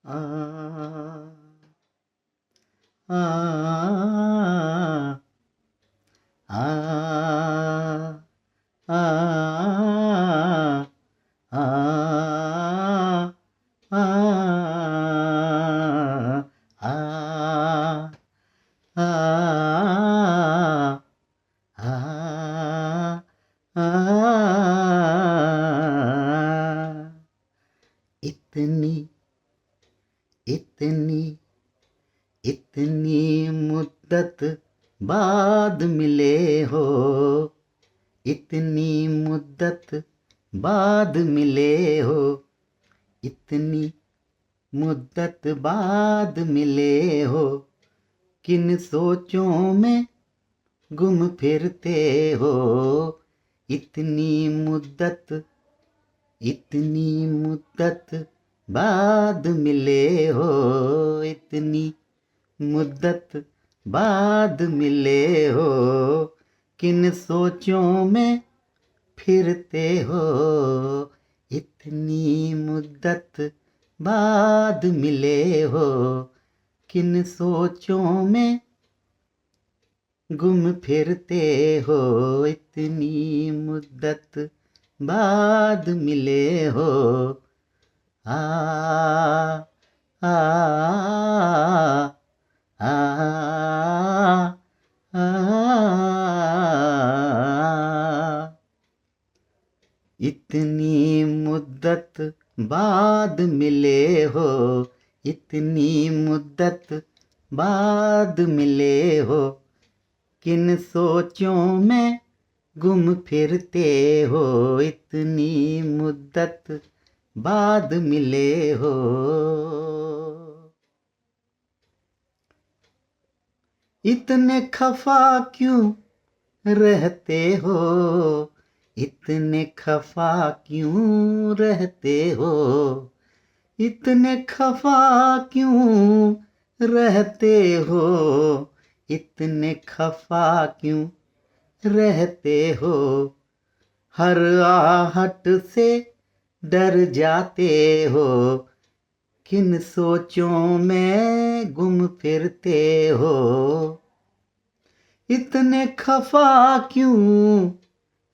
आ आ आ आ आ इतनी इतनी इतनी मुद्दत बाद मिले हो, इतनी मुद्दत बाद मिले हो, इतनी मुद्दत बाद मिले हो, किन सोचों में गुम फिरते हो, इतनी मुद्दत बाद मिले हो, इतनी मुद्दत बाद मिले हो, किन सोचों में फिरते हो, इतनी मुद्दत बाद मिले हो, किन सोचों में गुम फिरते हो, इतनी मुद्दत बाद मिले हो। आ आ आ इतनी मुद्दत बाद मिले हो, इतनी मुद्दत बाद मिले हो, किन सोचों में गुम फिरते हो, इतनी मुद्दत बाद मिले हो। इतने खफा क्यों रहते हो, इतने खफा क्यों रहते हो, इतने खफा क्यों रहते हो, इतने खफा क्यों रहते हो, हर आहट से डर जाते हो, किन सोचों में गुम फिरते हो, इतने खफा क्यों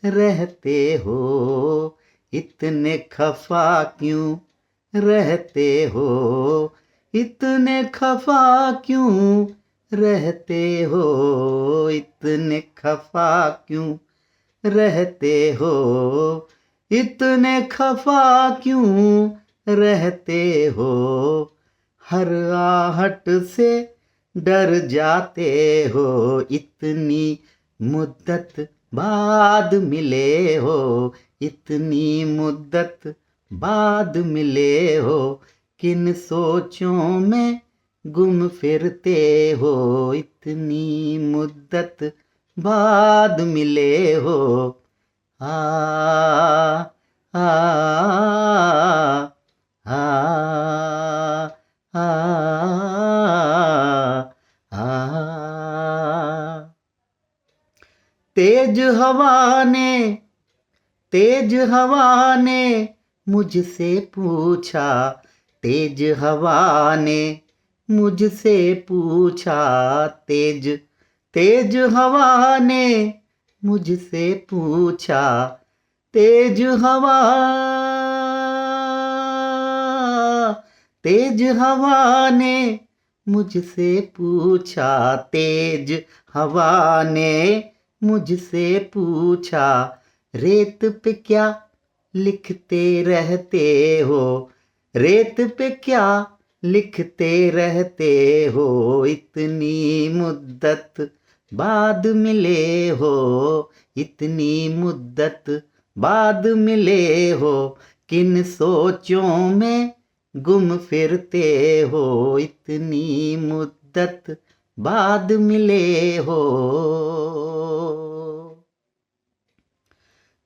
रहते हो, इतने खफा क्यों रहते हो, इतने खफा क्यों रहते हो, इतने खफा क्यों रहते हो, इतने खफा क्यों रहते हो, हर आहट से डर जाते हो, इतनी मुद्दत बाद मिले हो, इतनी मुद्दत बाद मिले हो, किन सोचों में गुम फिरते हो, इतनी मुद्दत बाद मिले हो। आ आ आ आ आ तेज हवा ने मुझसे पूछा, तेज हवा ने मुझसे पूछा, तेज हवा ने मुझसे पूछा, तेज हवा ने मुझसे पूछा, तेज हवा ने मुझसे पूछा, रेत पे क्या लिखते रहते हो, रेत पे क्या लिखते रहते हो, इतनी मुद्दत बाद मिले हो, इतनी मुद्दत बाद मिले हो, किन सोचों में गुम फिरते हो, इतनी मुद्दत बाद मिले हो।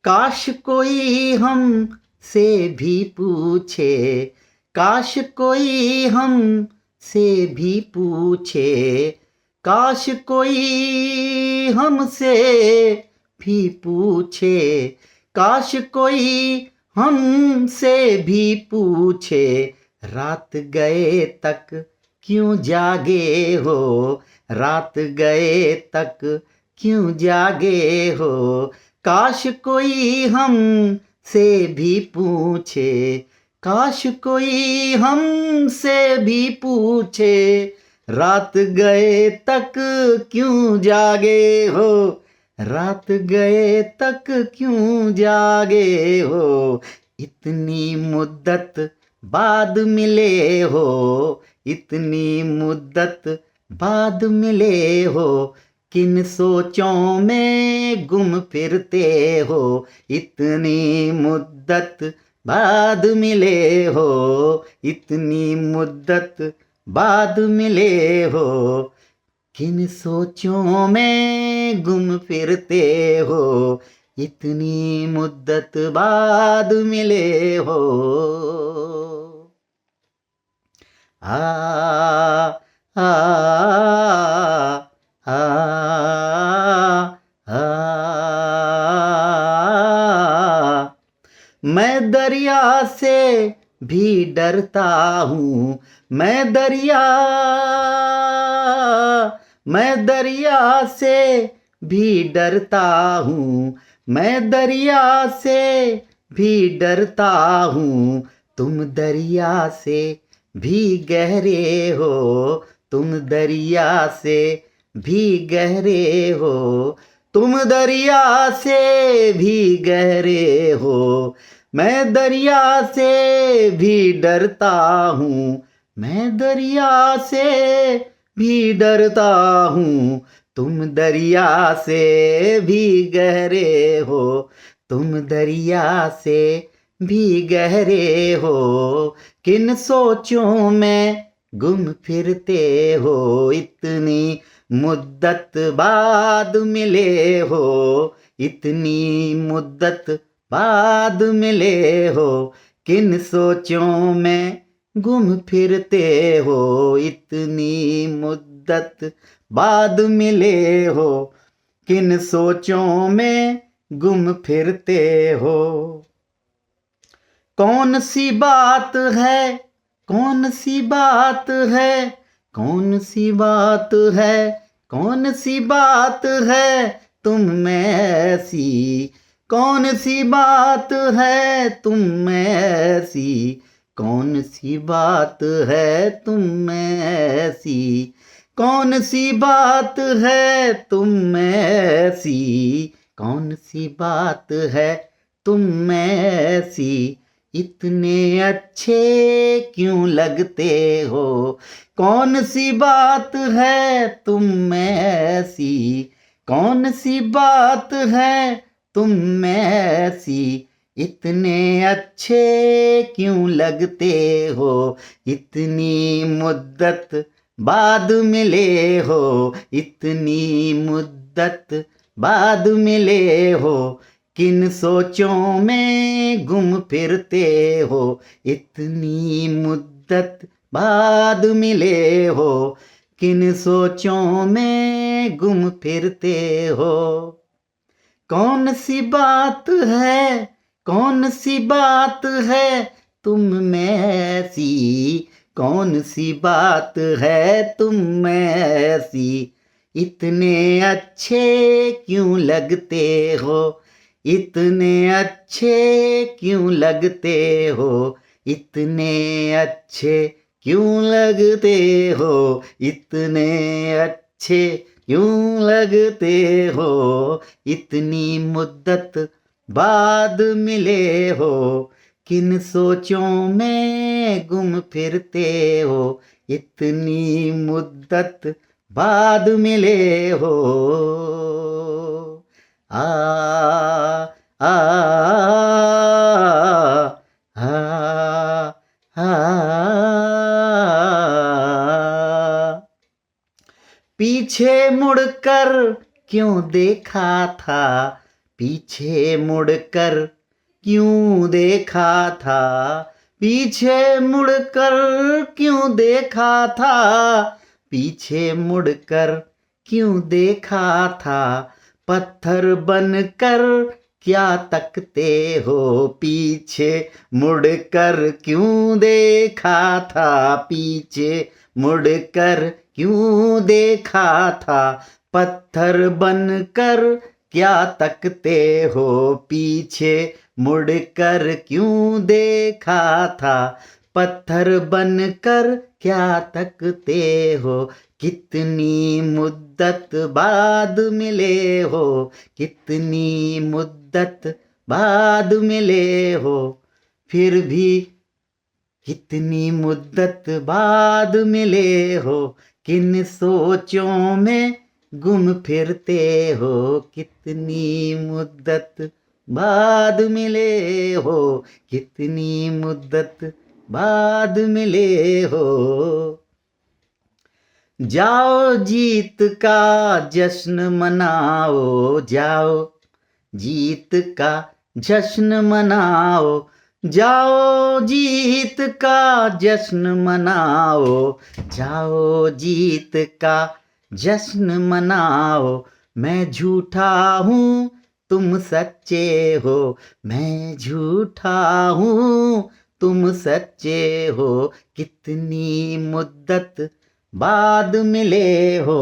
काश कोई हमसे भी पूछे, काश कोई हमसे भी पूछे, काश कोई हमसे भी पूछे, काश कोई हमसे भी पूछे, रात गए तक क्यों जागे हो, रात गए तक क्यों जागे हो। काश कोई हम से भी पूछे, काश कोई हमसे भी पूछे, रात गए तक क्यों जागे हो, रात गए तक क्यों जागे हो। इतनी मुद्दत बाद मिले हो, इतनी मुद्दत बाद मिले हो, किन सोचों में गुम फिरते हो। इतनी मुद्दत बाद मिले हो, इतनी मुद्दत बाद मिले हो, किन सोचों में गुम फिरते हो। इतनी मुद्दत बाद मिले हो। आ आ आ आ मैं दरिया से भी डरता हूँ, मैं दरिया से भी डरता हूँ, मैं दरिया से भी डरता हूँ। तुम दरिया से भी गहरे हो, तुम दरिया से भी गहरे हो, तुम दरिया से भी गहरे हो। मैं दरिया से भी डरता हूँ, मैं दरिया से भी डरता हूँ। तुम दरिया से भी गहरे हो, तुम दरिया से भी गहरे हो, किन सोचों में गुम फिरते हो। इतनी मुद्दत बाद मिले हो, इतनी मुद्दत बाद मिले हो, किन सोचों में गुम फिरते हो। इतनी मुद्दत बाद मिले हो, किन सोचों में गुम फिरते हो। कौन सी बात है, कौन सी बात है, कौन सी बात है, कौन सी बात है तुम में ऐसी, कौन सी बात है तुम में ऐसी, कौन सी बात है तुम में ऐसी, कौन सी बात है तुम में ऐसी, कौन सी बात है तुम में ऐसी। इतने अच्छे क्यों लगते हो, कौन सी बात है तुम में ऐसी, कौन सी बात है तुम में ऐसी। इतने अच्छे क्यों लगते हो, इतनी मुद्दत बाद मिले हो, इतनी मुद्दत बाद मिले हो, किन सोचों में गुम फिरते हो। इतनी मुद्दत बाद मिले हो, किन सोचों में गुम फिरते हो। कौन सी बात है, कौन सी बात है तुम में ऐसी, कौन सी बात है तुम में ऐसी। इतने अच्छे क्यों लगते हो, इतने अच्छे क्यों लगते हो, इतने अच्छे क्यों लगते हो, इतने अच्छे क्यों लगते हो। इतनी मुद्दत बाद मिले हो, किन सोचों में गुम फिरते हो। इतनी मुद्दत बाद मिले हो। आ आ आ पीछे मुड़कर क्यों देखा था, पीछे मुड़कर क्यों देखा था, पीछे मुड़कर क्यों देखा था, पीछे मुड़कर क्यों देखा था। पत्थर बनकर क्या तकते हो पीछे मुड़कर क्यों देखा था पीछे मुड़कर क्यों देखा था पत्थर बनकर क्या तकते हो पीछे मुड़कर क्यों देखा था पत्थर बनकर क्या तकते हो कितनी मुद्दत बाद मिले हो कितनी मुद्दत बाद मिले हो फिर भी कितनी मुद्दत बाद मिले हो किन सोचों में गुम फिरते हो कितनी मुद्दत बाद मिले हो कितनी मुद्दत बाद मिले हो जाओ जीत का जश्न मनाओ जाओ जीत का जश्न मनाओ जाओ जीत का जश्न मनाओ जाओ जीत का जश्न मनाओ मैं झूठा हूँ तुम सच्चे हो मैं झूठा हूँ तुम सच्चे हो कितनी मुद्दत बाद मिले हो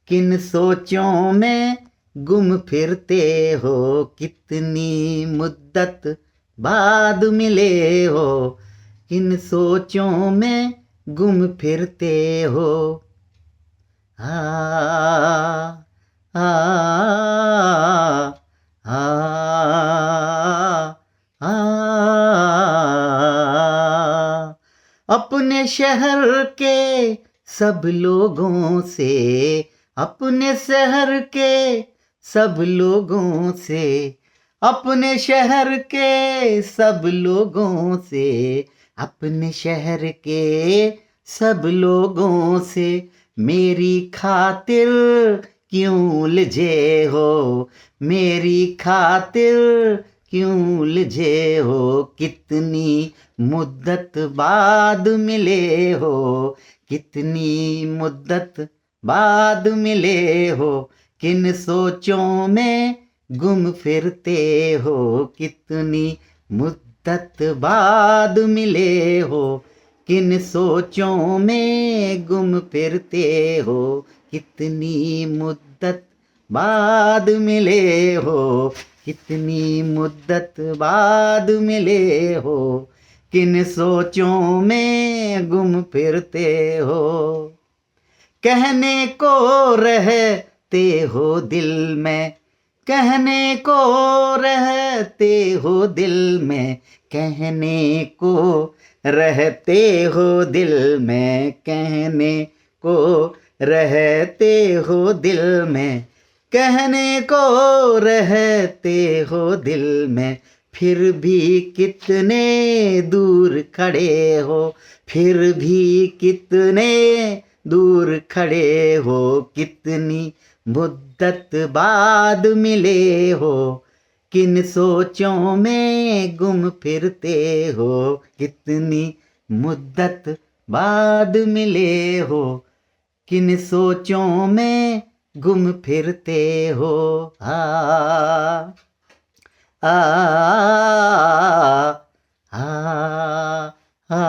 किन सोचों में गुम फिरते हो कितनी मुद्दत बाद मिले हो किन सोचों में गुम फिरते हो आ आ आ आ अपने शहर के सब लोगों से अपने शहर के सब लोगों से अपने शहर के सब लोगों से अपने शहर के सब लोगों से मेरी खातिर क्यों उलझे हो मेरी खातिर क्यों उलझे हो कितनी मुद्दत बाद मिले हो कितनी मुद्दत बाद मिले हो किन सोचों में गुम फिरते हो कितनी मुद्दत बाद मिले हो किन सोचों में गुम फिरते हो कितनी मुद्दत बाद मिले हो कितनी मुद्दत बाद मिले हो किन सोचों में गुम फिरते हो कहने को रहते हो दिल में कहने को रहते हो दिल में कहने को रहते हो दिल में कहने को रहते हो दिल में कहने को रहते हो दिल में फिर भी कितने दूर खड़े हो फिर भी कितने दूर खड़े हो कितनी मुद्दत बाद मिले हो किन सोचों में गुम फिरते हो कितनी मुद्दत बाद मिले हो किन सोचों में गुम फिरते हो आ आ आ आ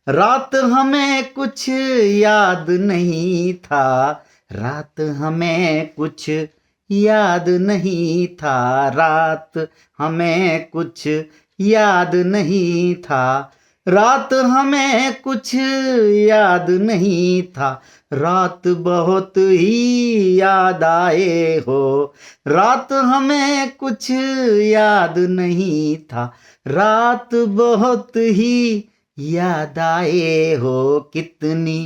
रात हमें कुछ याद नहीं था रात हमें कुछ याद नहीं था रात हमें कुछ याद नहीं था रात हमें कुछ याद नहीं था रात बहुत ही याद आए हो रात हमें कुछ याद नहीं था रात बहुत ही याद आए हो कितनी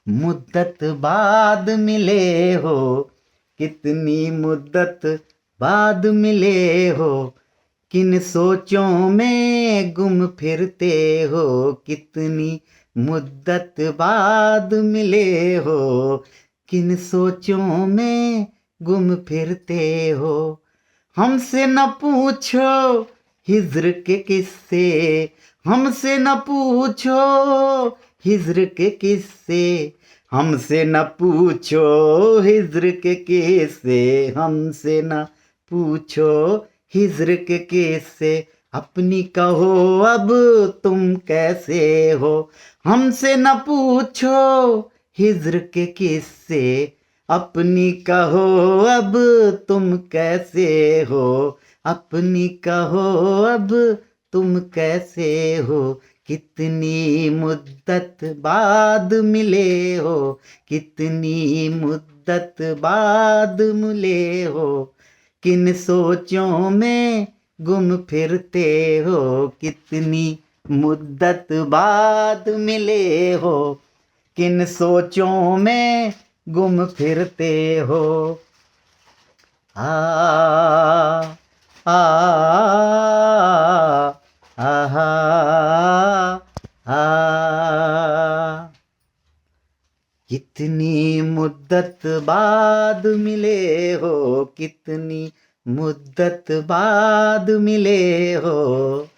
मुद्दत बाद मिले हो कितनी मुद्दत बाद मिले हो किन सोचों में गुम फिरते हो कितनी मुद्दत बाद मिले हो किन सोचों में गुम फिरते हो हमसे न पूछो हिज्र के किस्से हमसे न पूछो हिज्र के किस्से हमसे न पूछो हिज्र के किस्से, हमसे न पूछो हिज्र के किस्से, अपनी कहो अब तुम कैसे हो। हमसे न पूछो हिज्र के किस्से, अपनी कहो अब तुम कैसे हो। अपनी कहो अब तुम कैसे हो। कितनी मुद्दत बाद मिले हो, कितनी मुद्दत बाद मिले हो। किन सोचों में गुम फिरते हो, कितनी मुद्दत बाद मिले हो। किन सोचों में गुम फिरते हो। आ आ आहा आ कितनी मुद्दत बाद मिले हो, कितनी मुद्दत बाद मिले हो।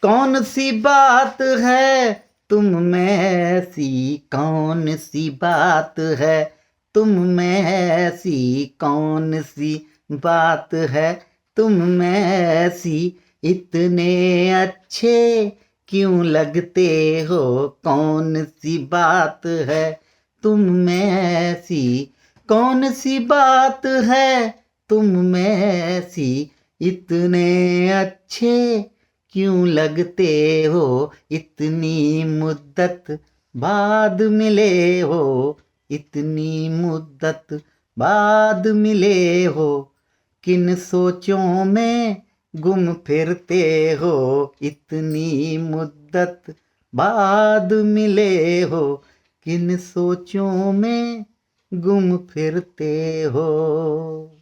कौन सी बात है तुम में ऐसी, कौन सी बात है तुम में ऐसी, कौन सी बात है तुम में ऐसी। इतने अच्छे क्यों लगते हो, कौन सी बात है तुम में ऐसी। कौन सी बात है तुम में ऐसी, इतने अच्छे क्यों लगते हो। इतनी मुद्दत बाद मिले हो, इतनी मुद्दत बाद मिले हो। किन सोचों में गुम फिरते हो, इतनी मुद्दत बाद मिले हो। किन सोचों में गुम फिरते हो।